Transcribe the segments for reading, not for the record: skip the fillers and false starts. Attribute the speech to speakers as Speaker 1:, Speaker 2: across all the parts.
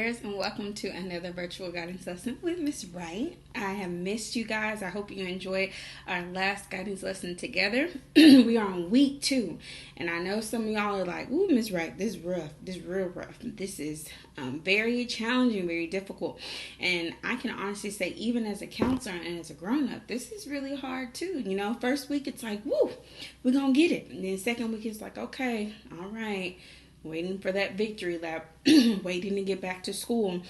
Speaker 1: dears, and welcome to another virtual guidance lesson with Miss Wright. I have missed you guys. I hope you enjoyed our last guidance lesson together. We are on week 2, and I know some of y'all are like, "Ooh, Miss Wright, this is rough. This is real rough. This is very challenging, very difficult." And I can honestly say, even as a counselor and as a grown-up, this is really hard too. You know, first week it's like, "Woo, we're gonna get it," and then second week it's like, "Okay, all right." Waiting for that victory lap, waiting to get back to school.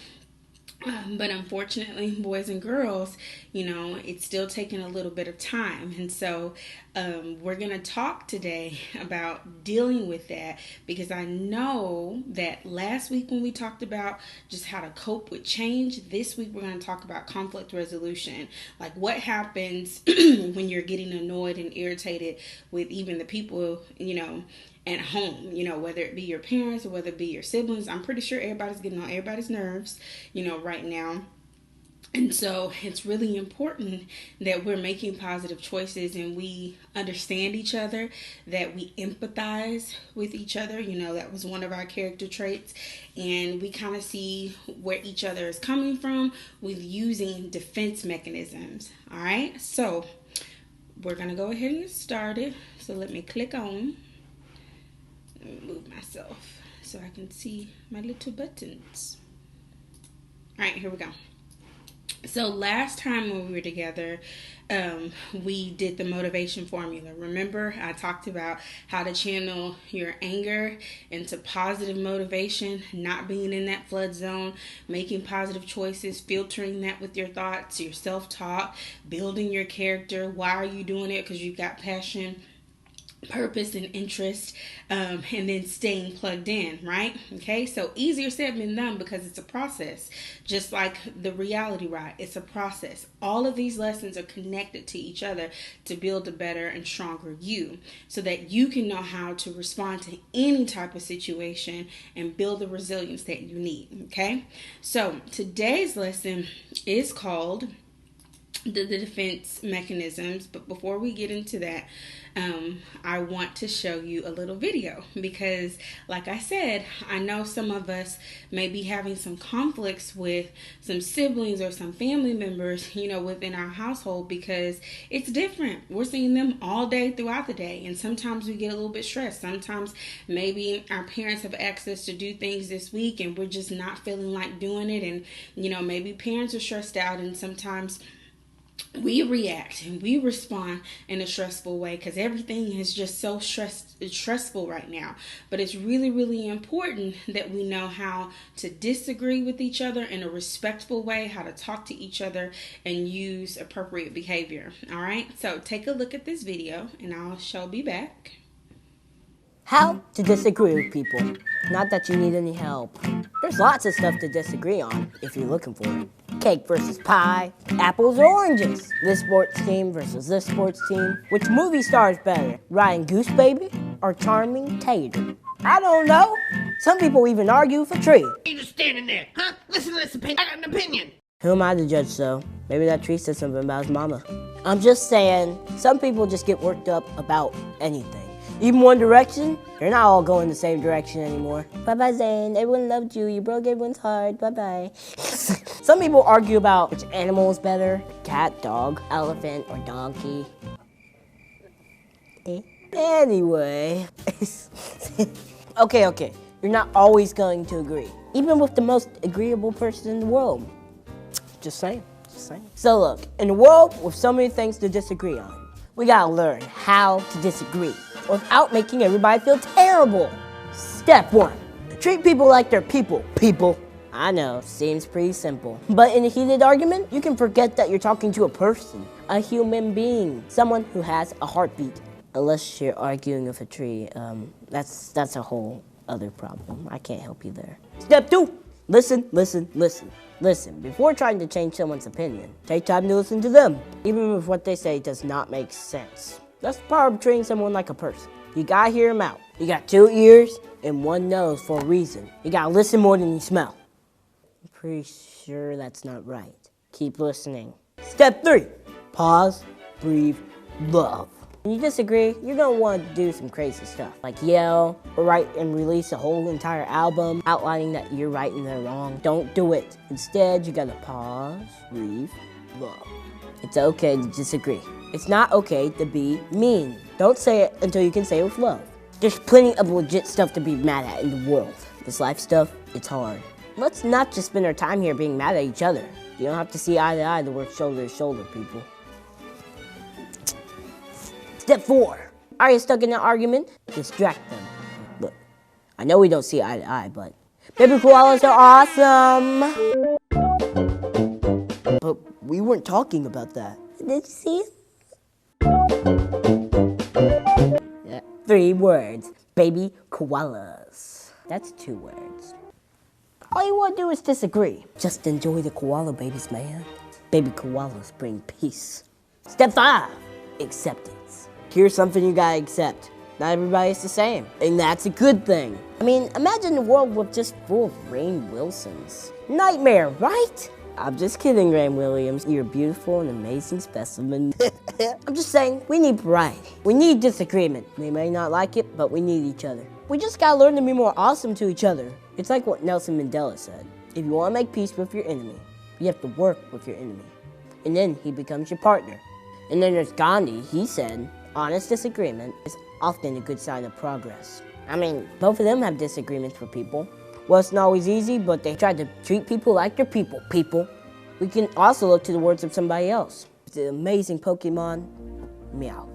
Speaker 1: But unfortunately, boys and girls, it's still taking a little bit of time. And so we're going to talk today about dealing with that, because I know that last week when we talked about just how to cope with change, this week we're going to talk about conflict resolution. Like what happens when you're getting annoyed and irritated with even the people, at home, whether it be your parents or whether it be your siblings. I'm pretty sure everybody's getting on everybody's nerves, right now. And so it's really important that we're making positive choices and we understand each other, that we empathize with each other. That was one of our character traits. And we kind of see where each other is coming from with using defense mechanisms. All right. So we're going to go ahead and get started. So let me click on. Let me move myself so I can see my little buttons. All right, here we go. So last time when we were together, we did the motivation formula. Remember, I talked about how to channel your anger into positive motivation, not being in that flood zone, making positive choices, filtering that with your thoughts, your self-talk, building your character. Why are you doing it? Because you've got passion, purpose, and interest, and then staying plugged in, right? Okay, so easier said than done, because it's a process. Just like the reality ride, it's a process. All of these lessons are connected to each other to build a better and stronger you, so that you can know how to respond to any type of situation and build the resilience that you need. Okay, so today's lesson is called the defense mechanisms. But before we get into that, I want to show you a little video, because like I said, I know some of us may be having some conflicts with some siblings or some family members, within our household, because it's different. We're seeing them all day throughout the day, and sometimes we get a little bit stressed. Sometimes maybe our parents have asked us to do things this week and we're just not feeling like doing it, and maybe parents are stressed out, and sometimes we react and we respond in a stressful way because everything is just so stressful right now. But it's really, really important that we know how to disagree with each other in a respectful way, how to talk to each other and use appropriate behavior. All right, so take a look at this video and I shall be back.
Speaker 2: How to disagree with people. Not that you need any help. There's lots of stuff to disagree on if you're looking for it. Cake versus pie, apples or oranges. This sports team versus this sports team. Which movie star is better, Ryan Goose Baby or Charming Tater? I don't know. Some people even argue with a tree.
Speaker 3: You just standing there, huh? Listen to this opinion. I got an opinion.
Speaker 2: Who am I to judge, though? Maybe that tree said something about his mama. I'm just saying, some people just get worked up about anything. Even One Direction, they're not all going the same direction anymore. Bye-bye, Zayn. Everyone loved you. You broke everyone's heart. Bye-bye. Some people argue about which animal is better, cat, dog, elephant, or donkey. Anyway. Okay. You're not always going to agree, even with the most agreeable person in the world. Just saying. So look, in a world with so many things to disagree on, we gotta learn how to disagree without making everybody feel terrible. Step 1, treat people like they're people. I know, seems pretty simple. But in a heated argument, you can forget that you're talking to a person, a human being, someone who has a heartbeat. Unless you're arguing with a tree, that's a whole other problem. I can't help you there. Step 2, listen. Listen, before trying to change someone's opinion, take time to listen to them, even if what they say does not make sense. That's the power of treating someone like a person. You gotta hear them out. You got 2 ears and 1 nose for a reason. You gotta listen more than you smell. I'm pretty sure that's not right. Keep listening. Step 3, pause, breathe, love. When you disagree, you're gonna want to do some crazy stuff, like yell, or write and release a whole entire album outlining that you're right and they're wrong. Don't do it. Instead, you gotta pause, breathe, love. It's okay to disagree. It's not okay to be mean. Don't say it until you can say it with love. There's plenty of legit stuff to be mad at in the world. This life stuff, it's hard. Let's not just spend our time here being mad at each other. You don't have to see eye to eye to work shoulder to shoulder, people. Step 4. Are you stuck in an argument? Distract them. Look, I know we don't see eye to eye, but baby koalas are awesome. But we weren't talking about that. Did you see it? Yeah. 3 words. Baby koalas. That's 2 words. All you want to do is disagree. Just enjoy the koala babies, man. Baby koalas bring peace. Step 5. Acceptance. Here's something you gotta accept. Not everybody's the same, and that's a good thing. I mean, imagine a world with just full of Rainn Wilsons. Nightmare, right? I'm just kidding, Rainn Williams. You're a beautiful and amazing specimen. I'm just saying, we need variety. We need disagreement. We may not like it, but we need each other. We just gotta learn to be more awesome to each other. It's like what Nelson Mandela said. If you wanna make peace with your enemy, you have to work with your enemy. And then he becomes your partner. And then there's Gandhi. He said, honest disagreement is often a good sign of progress. I mean, both of them have disagreements with people. Well, it's not always easy, but they try to treat people like they're people. We can also look to the words of somebody else. The amazing Pokemon, Meow.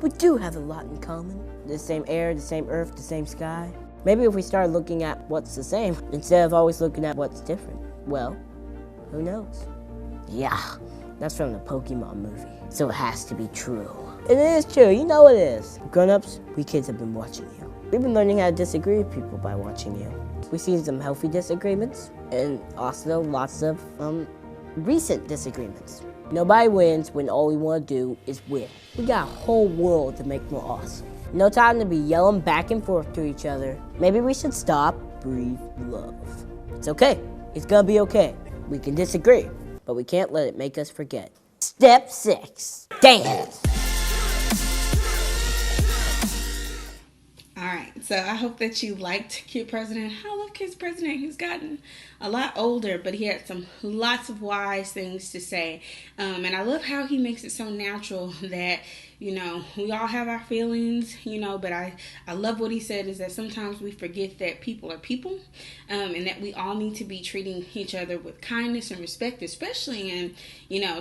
Speaker 2: We do have a lot in common. The same air, the same earth, the same sky. Maybe if we start looking at what's the same, instead of always looking at what's different, well, who knows? Yeah, that's from the Pokemon movie, so it has to be true. It is true, you know it is. Grown-ups, we kids have been watching you. We've been learning how to disagree with people by watching you. We've seen some healthy disagreements, and also lots of recent disagreements. Nobody wins when all we want to do is win. We got a whole world to make more awesome. No time to be yelling back and forth to each other. Maybe we should stop, breathe, love. It's okay. It's gonna be okay. We can disagree, but we can't let it make us forget. Step 6. Dance.
Speaker 1: All right, so I hope that you liked Kid President. I love Kid President. He's gotten a lot older, but he had lots of wise things to say. And I love how he makes it so natural that, we all have our feelings, but I love what he said is that sometimes we forget that people are people, and that we all need to be treating each other with kindness and respect, especially in,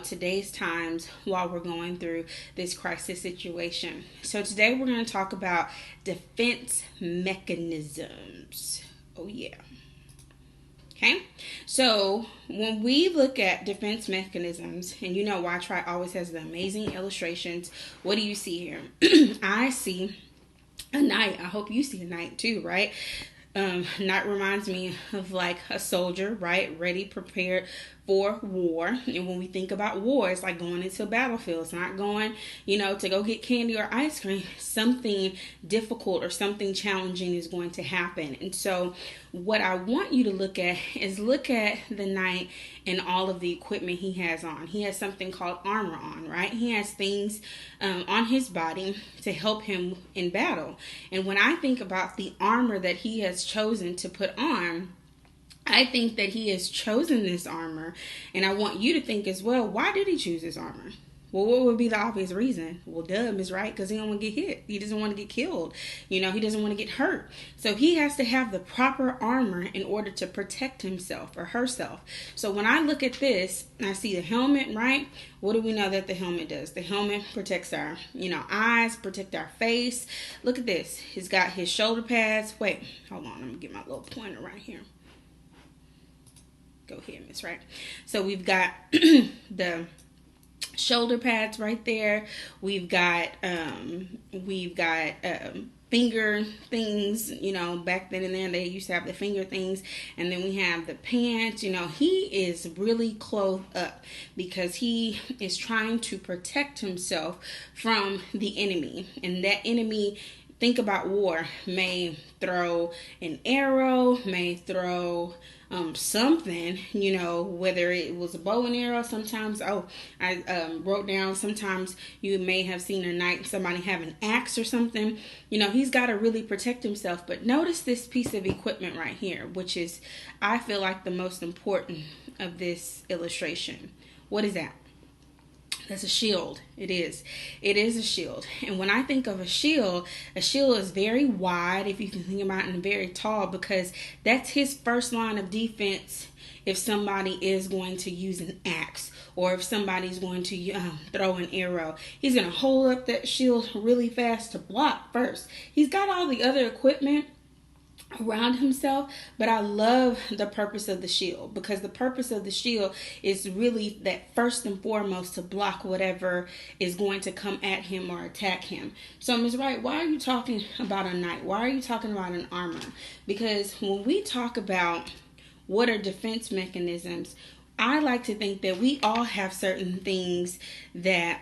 Speaker 1: today's times while we're going through this crisis situation. So today we're going to talk about defense mechanisms. Oh, yeah. Okay, so when we look at defense mechanisms, and Wright always has the amazing illustrations, what do you see here? I see a knight. I hope you see a knight too, right? Knight reminds me of like a soldier, right? Ready, prepared for war. And when we think about war, it's like going into a battlefield. It's not going, to go get candy or ice cream. Something difficult or something challenging is going to happen. And so what I want you to look at the knight and all of the equipment he has on. He has something called armor on, right? He has things on his body to help him in battle. And when I think about the armor that he has chosen to put on, I think that he has chosen this armor, and I want you to think as well, why did he choose this armor? Well, what would be the obvious reason? Well, Miss Wright, because he don't want to get hit. He doesn't want to get killed. He doesn't want to get hurt. So he has to have the proper armor in order to protect himself or herself. So when I look at this, I see the helmet, right? What do we know that the helmet does? The helmet protects our, eyes, protect our face. Look at this. He's got his shoulder pads. Wait, hold on. I'm going to get my little pointer right here. Go ahead, Miss Wright. So we've got the shoulder pads right there. We've got finger things, back then and there they used to have the finger things, and then we have the pants. He is really clothed up because he is trying to protect himself from the enemy, and that enemy think about war, may throw an arrow, may throw something, whether it was a bow and arrow. Sometimes, I wrote down, sometimes you may have seen a knight, somebody have an axe or something. He's got to really protect himself. But notice this piece of equipment right here, which is, I feel like, the most important of this illustration. What is that? That's a shield. It is a shield. And when I think of a shield is very wide, if you can think about it, and very tall, because that's his first line of defense if somebody is going to use an axe, or if somebody's going to throw an arrow. He's going to hold up that shield really fast to block first. He's got all the other equipment around himself, but I love the purpose of the shield, because the purpose of the shield is really that first and foremost to block whatever is going to come at him or attack him. So Ms. Wright, why are you talking about a knight? Why are you talking about an armor? Because when we talk about what are defense mechanisms, I like to think that we all have certain things that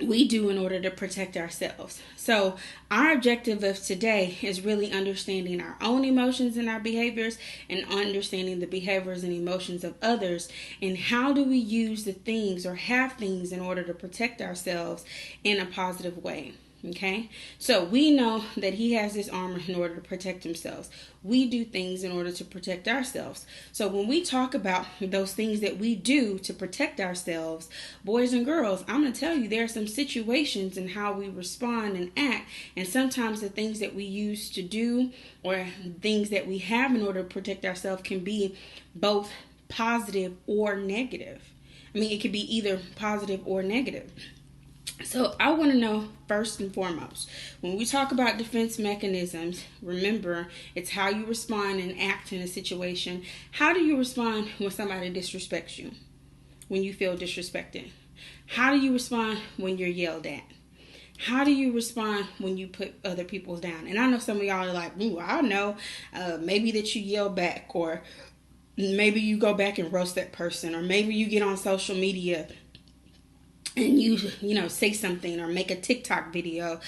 Speaker 1: we do in order to protect ourselves. So our objective of today is really understanding our own emotions and our behaviors, and understanding the behaviors and emotions of others, and how do we use the things or have things in order to protect ourselves in a positive way. Okay, so we know that he has this armor in order to protect himself. We do things in order to protect ourselves. So when we talk about those things that we do to protect ourselves, boys and girls, I'm going to tell you there are some situations in how we respond and act. And sometimes the things that we use to do, or things that we have in order to protect ourselves, can be both positive or negative. It could be either positive or negative. So I want to know, first and foremost, when we talk about defense mechanisms, remember, it's how you respond and act in a situation. How do you respond when somebody disrespects you? When you feel disrespected? How do you respond when you're yelled at? How do you respond when you put other people down? And I know some of y'all are like, ooh, I know, maybe that you yell back, or maybe you go back and roast that person, or maybe you get on social media and you say something, or make a TikTok video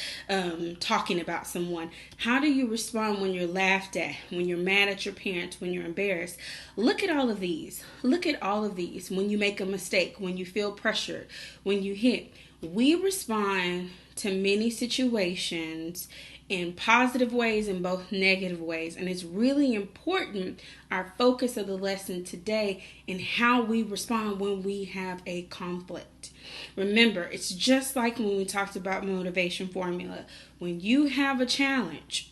Speaker 1: talking about someone. How do you respond when you're laughed at, when you're mad at your parents, when you're embarrassed? Look at all of these. Look at all of these. When you make a mistake, when you feel pressured, when you hit. We respond to many situations in positive ways and both negative ways. And it's really important, our focus of the lesson today, in how we respond when we have a conflict. Remember, it's just like when we talked about motivation formula. When you have a challenge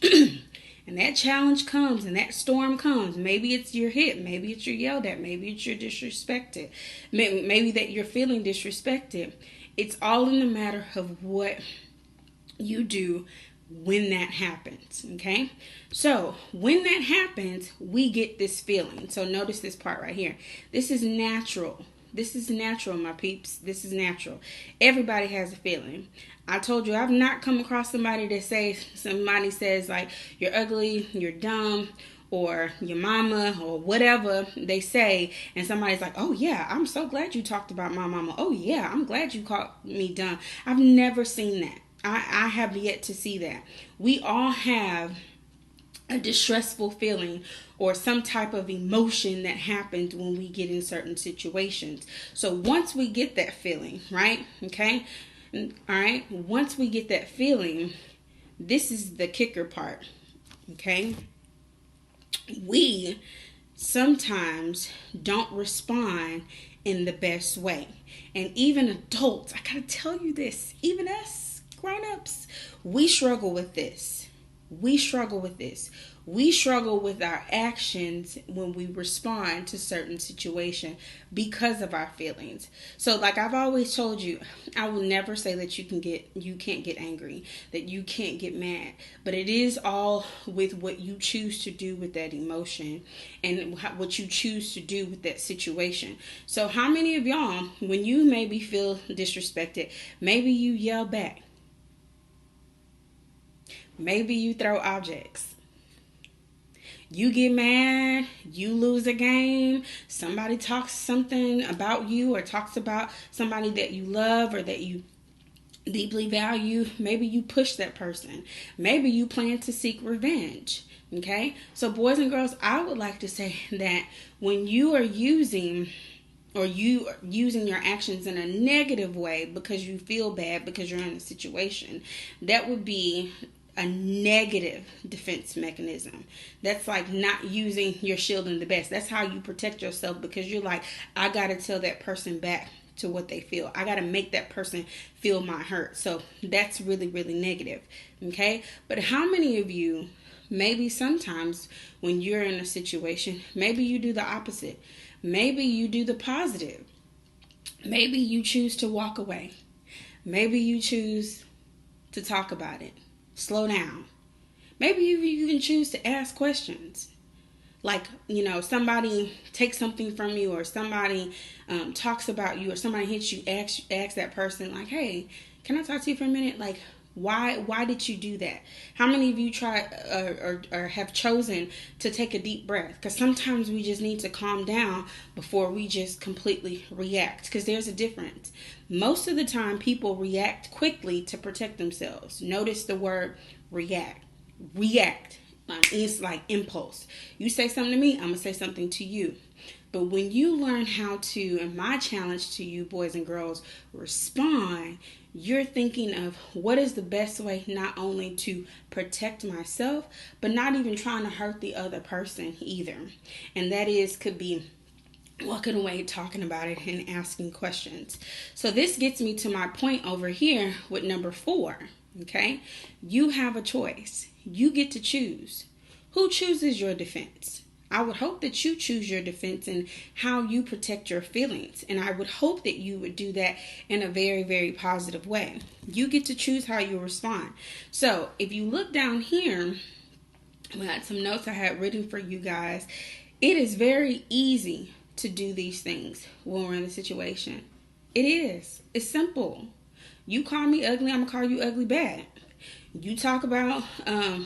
Speaker 1: and that challenge comes and that storm comes, maybe it's you're hit, maybe it's you're yelled at, maybe it's you're disrespected, maybe that you're feeling disrespected. It's all in the matter of what you do when that happens. Okay, so when that happens, we get this feeling. So notice this part right here. This is natural. This is natural, my peeps. This is natural. Everybody has a feeling. I told you, I've not come across somebody says like, you're ugly, you're dumb, or your mama, or whatever they say, and somebody's like, oh yeah, I'm so glad you talked about my mama. Oh yeah, I'm glad you called me dumb. I've never seen that. I have yet to see that. We all have a distressful feeling or some type of emotion that happens when we get in certain situations. So once we get that feeling, right? Okay. All right. Once we get that feeling, this is the kicker part. Okay. We sometimes don't respond in the best way. And even adults, I gotta tell you this, even us grown-ups, we struggle with this. We struggle with our actions when we respond to certain situations because of our feelings. So like I've always told you, I will never say that you can't get angry, that you can't get mad, but it is all with what you choose to do with that emotion and what you choose to do with that situation. So how many of y'all, when you maybe feel disrespected, maybe you yell back? Maybe you throw objects. You get mad, you lose a game, somebody talks something about you or talks about somebody that you love or that you deeply value, maybe you push that person. Maybe you plan to seek revenge. Okay? So boys and girls, I would like to say that when you are using your actions in a negative way because you feel bad because you're in a situation, that would be a negative defense mechanism. That's like not using your shield in the best. That's how you protect yourself, because you're like, I gotta tell that person back to what they feel. I gotta make that person feel my hurt. So that's really, really negative. Okay? But how many of you, maybe sometimes when you're in a situation, maybe you do the opposite. Maybe you do the positive. Maybe you choose to walk away. Maybe you choose to talk about it. Slow down. Maybe you even choose to ask questions. Like, somebody takes something from you, or somebody talks about you, or somebody hits you, ask that person, like, hey, can I talk to you for a minute? Like, why did you do that? How many of you try or have chosen to take a deep breath? Because sometimes we just need to calm down before we just completely react, because there's a difference. Most of the time, people react quickly to protect themselves. Notice the word react. It's like impulse. You say something to me, I'm going to say something to you. But when you learn how to, and my challenge to you, boys and girls, respond, you're thinking of what is the best way not only to protect myself, but not even trying to hurt the other person either. And that could be walking away, talking about it, and asking questions. So this gets me to my point over here with number 4. Okay? You have a choice. You get to choose. Who chooses your defense? I would hope that you choose your defense and how you protect your feelings. And I would hope that you would do that in a very, very positive way. You get to choose how you respond. So if you look down here, I got some notes I had written for you guys. It is very easy to do these things when we're in a situation. It is. It's simple. You call me ugly, I'm going to call you ugly back. You talk about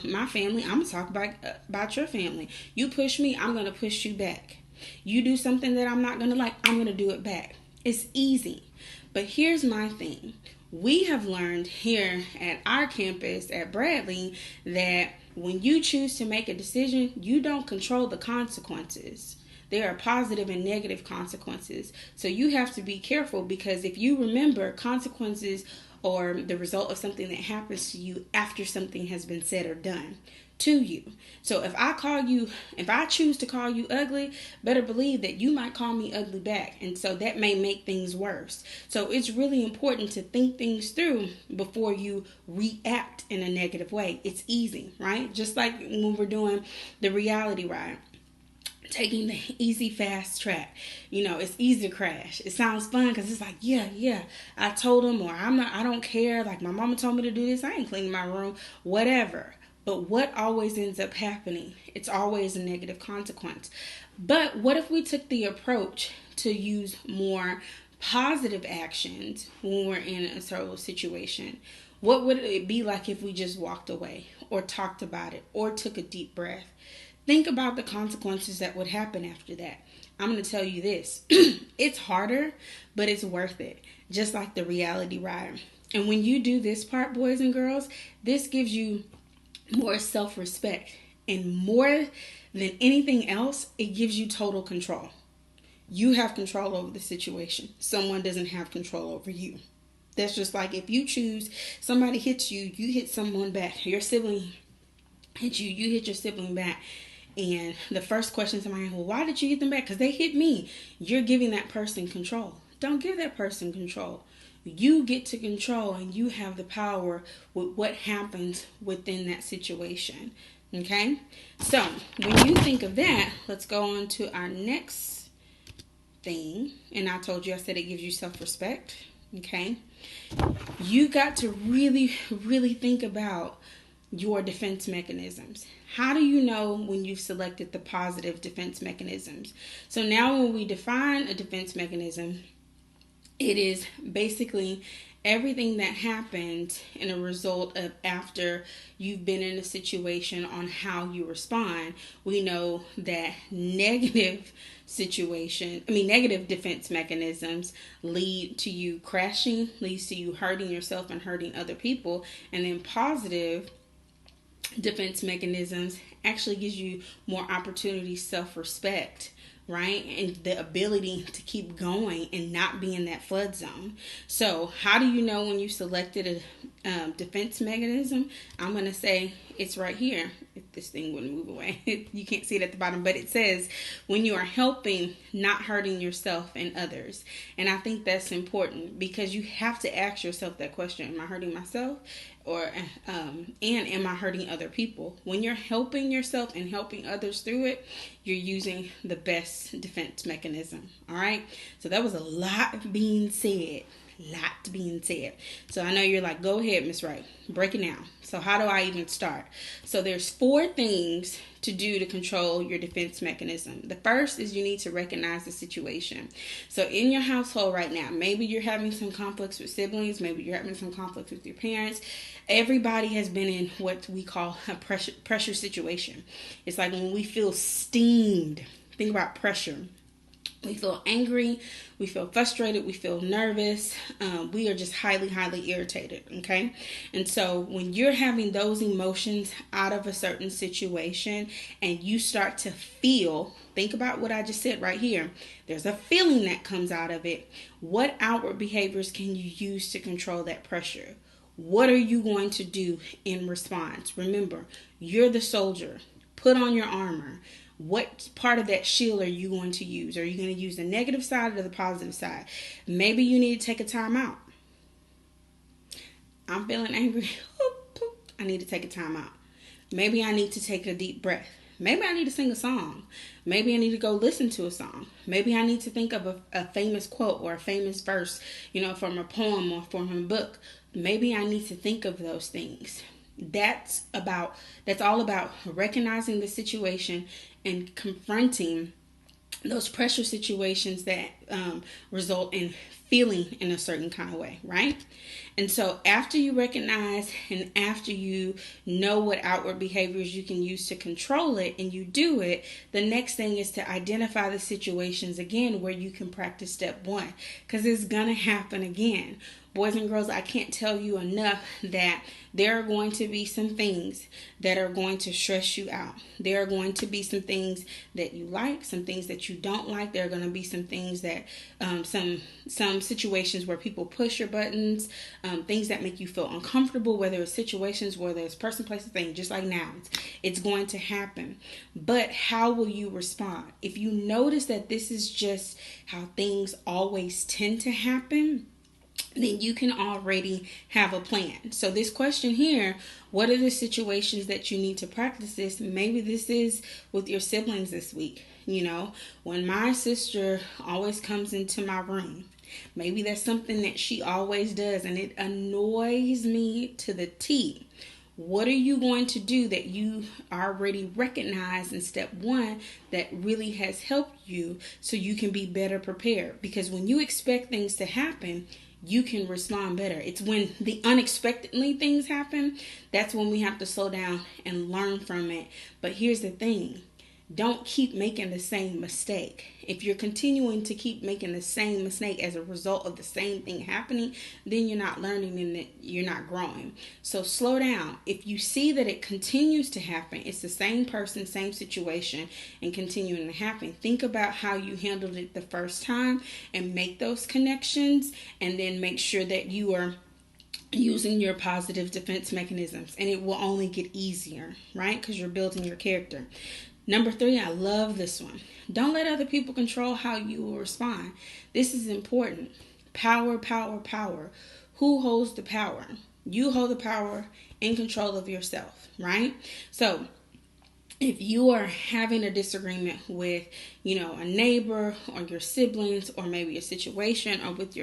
Speaker 1: my family, I'm going to talk about your family. You push me, I'm going to push you back. You do something that I'm not going to like, I'm going to do it back. It's easy. But here's my thing. We have learned here at our campus at Bradley that when you choose to make a decision, you don't control the consequences. There are positive and negative consequences. So you have to be careful, because if you remember, consequences or the result of something that happens to you after something has been said or done to you. So if I choose to call you ugly, better believe that you might call me ugly back. And so that may make things worse. So it's really important to think things through before you react in a negative way. It's easy, right? Just like when we're doing the reality ride. Taking the easy fast track. It's easy to crash. It sounds fun because it's like, yeah, I told him, or I don't care. Like, my mama told me to do this. I ain't cleaning my room, whatever. But what always ends up happening? It's always a negative consequence. But what if we took the approach to use more positive actions when we're in a certain situation? What would it be like if we just walked away, or talked about it, or took a deep breath? Think about the consequences that would happen after that. I'm going to tell you this. It's harder, but it's worth it. Just like the reality ride. And when you do this part, boys and girls, this gives you more self-respect. And more than anything else, it gives you total control. You have control over the situation. Someone doesn't have control over you. That's just like if you choose, somebody hits you, you hit someone back. Your sibling hits you, you hit your sibling back. And the first question to my, well, why did you hit them back? Because they hit me. You're giving that person control. Don't give that person control. You get to control, and you have the power with what happens within that situation. Okay? So, when you think of that, let's go on to our next thing. And I told you, I said it gives you self-respect. Okay? You got to really, really think about your defense mechanisms. How do you know when you've selected the positive defense mechanisms? So now when we define a defense mechanism, it is basically everything that happens in a result of after you've been in a situation on how you respond, we know that negative defense mechanisms lead to you crashing, leads to you hurting yourself and hurting other people, and then positive defense mechanisms actually gives you more opportunity, self-respect, right? And the ability to keep going and not be in that flood zone. So how do you know when you selected a defense mechanism? I'm going to say it's right here. If this thing wouldn't move away, you can't see it at the bottom, but it says when you are helping, not hurting yourself and others. And I think that's important because you have to ask yourself that question: am I hurting myself? And am I hurting other people? When you're helping yourself and helping others through it, you're using the best defense mechanism. All right. So that was a lot being said. So I know you're like, go ahead, Miss Wright, break it down. So how do I even start? So there's 4 things to do to control your defense mechanism. The first is you need to recognize the situation. So in your household right now, maybe you're having some conflicts with siblings, maybe you're having some conflicts with your parents. Everybody has been in what we call a pressure situation. It's like when we feel steamed. Think about pressure. We feel angry, we feel frustrated, we feel nervous, we are just highly, highly irritated, okay? And so when you're having those emotions out of a certain situation and you start to feel, think about what I just said right here, there's a feeling that comes out of it. What outward behaviors can you use to control that pressure? What are you going to do in response? Remember, you're the soldier. Put on your armor. What part of that shield are you going to use? Are you going to use the negative side or the positive side? Maybe you need to take a time out. I'm feeling angry. I need to take a time out. Maybe I need to take a deep breath. Maybe I need to sing a song. Maybe I need to go listen to a song. Maybe I need to think of a famous quote or a famous verse, from a poem or from a book. Maybe I need to think of those things. That's all about recognizing the situation and confronting those pressure situations that result in feeling in a certain kind of way, right? And so after you recognize and after you know what outward behaviors you can use to control it and you do it, the next thing is to identify the situations again where you can practice step 1, because it's going to happen again. Boys and girls, I can't tell you enough that there are going to be some things that are going to stress you out. There are going to be some things that you like, some things that you don't like. There are going to be some things that, some situations where people push your buttons, things that make you feel uncomfortable, whether it's situations, whether it's person, place, or thing, just like nouns. It's going to happen. But how will you respond? If you notice that this is just how things always tend to happen, then you can already have a plan. So this question here, what are the situations that you need to practice this? Maybe this is with your siblings this week. When my sister always comes into my room, maybe that's something that she always does and it annoys me to the T. What are you going to do that you already recognize in step 1 that really has helped you so you can be better prepared? Because when you expect things to happen, you can respond better. It's when the unexpectedly things happen, that's when we have to slow down and learn from it. But here's the thing. Don't keep making the same mistake. If you're continuing to keep making the same mistake as a result of the same thing happening, then you're not learning and you're not growing. So slow down. If you see that it continues to happen, it's the same person, same situation, and continuing to happen, think about how you handled it the first time and make those connections, and then make sure that you are using your positive defense mechanisms, and it will only get easier, right? Because you're building your character. Number 3, I love this one. Don't let other people control how you will respond. This is important. Power, power, power. Who holds the power? You hold the power in control of yourself, right? So if you are having a disagreement with, a neighbor or your siblings, or maybe a situation, or with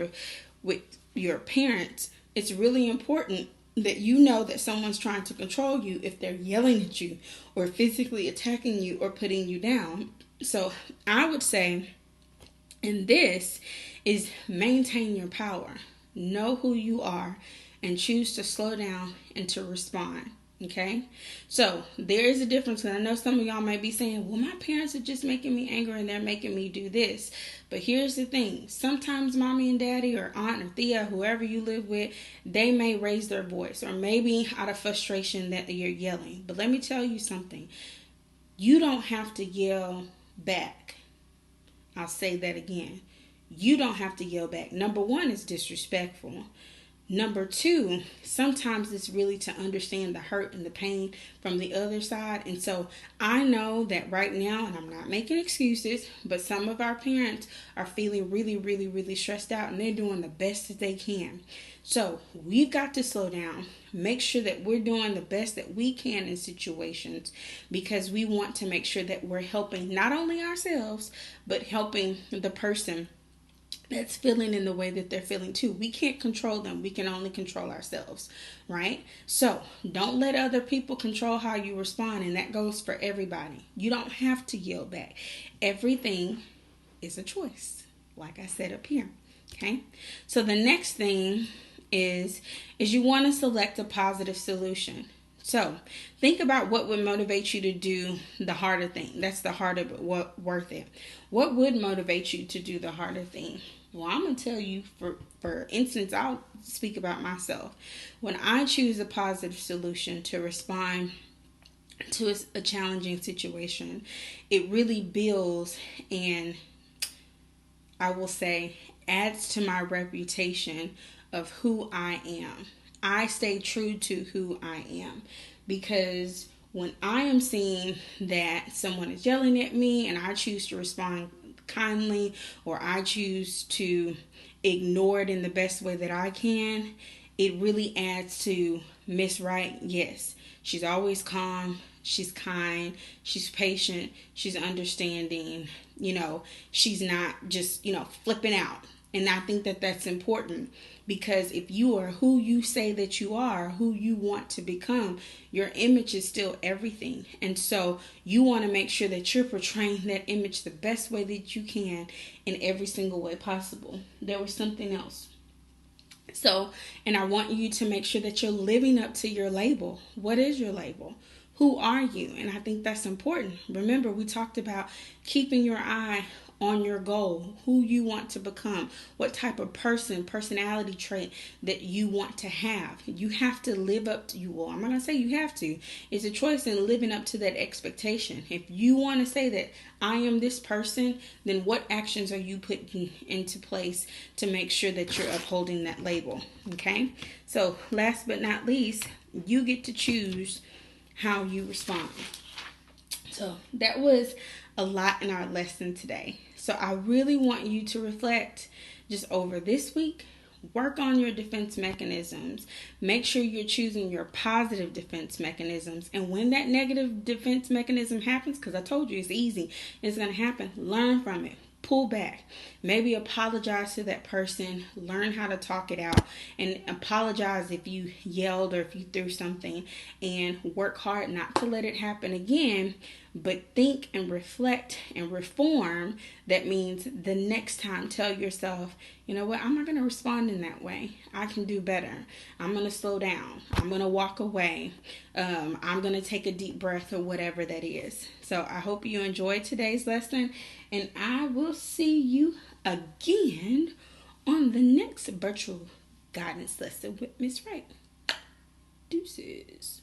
Speaker 1: your parents, it's really important that you know that someone's trying to control you if they're yelling at you or physically attacking you or putting you down. So I would say in this is maintain your power. know who you are, and choose to slow down and to respond. Okay, so there is a difference. And I know some of y'all might be saying, well, my parents are just making me angry and they're making me do this. But here's the thing. Sometimes mommy and daddy or aunt or Thea, whoever you live with, they may raise their voice, or maybe out of frustration that you're yelling. But let me tell you something. You don't have to yell back. I'll say that again. You don't have to yell back. Number one, is disrespectful. Number two, sometimes it's really to understand the hurt and the pain from the other side. And so I know that right now, and I'm not making excuses, but some of our parents are feeling really, really, really stressed out, and they're doing the best that they can. So we've got to slow down, make sure that we're doing the best that we can in situations, because we want to make sure that we're helping not only ourselves, but helping the person that's feeling in the way that they're feeling too. We can't control them. We can only control ourselves, right? So don't let other people control how you respond, and that goes for everybody. You don't have to yell back. Everything is a choice, like I said up here, okay? So the next thing is you want to select a positive solution. So think about what would motivate you to do the harder thing. That's the harder but worth it. What would motivate you to do the harder thing? Well, I'm going to tell you, for instance, I'll speak about myself. When I choose a positive solution to respond to a challenging situation, it really builds and, I will say, adds to my reputation of who I am. I stay true to who I am, because when I am seeing that someone is yelling at me and I choose to respond kindly, or I choose to ignore it in the best way that I can, it really adds to Miss Wright. Yes, she's always calm, she's kind, she's patient, she's understanding, she's not just, flipping out. And I think that that's important, because if you are who you say that you are, who you want to become, your image is still everything. And so you want to make sure that you're portraying that image the best way that you can in every single way possible. There was something else. So, and I want you to make sure that you're living up to your label. What is your label? Who are you? And I think that's important. Remember, we talked about keeping your eye on your goal, who you want to become, what type of personality trait that you want to have. You have to live up to you. Well, I'm not going to say you have to. It's a choice in living up to that expectation. If you want to say that I am this person, then what actions are you putting into place to make sure that you're upholding that label? Okay? So last but not least, you get to choose how you respond. So that was a lot in our lesson today. So I really want you to reflect just over this week. Work on your defense mechanisms. Make sure you're choosing your positive defense mechanisms. And when that negative defense mechanism happens, because I told you it's easy, it's going to happen, learn from it. Pull back. Maybe apologize to that person. Learn how to talk it out. And apologize if you yelled or if you threw something. And work hard not to let it happen again. But think and reflect and reform. That means the next time tell yourself, you know what, I'm not going to respond in that way. I can do better. I'm going to slow down. I'm going to walk away. I'm going to take a deep breath, or whatever that is. So I hope you enjoyed today's lesson. And I will see you again on the next virtual guidance lesson with Miss Wright. Deuces.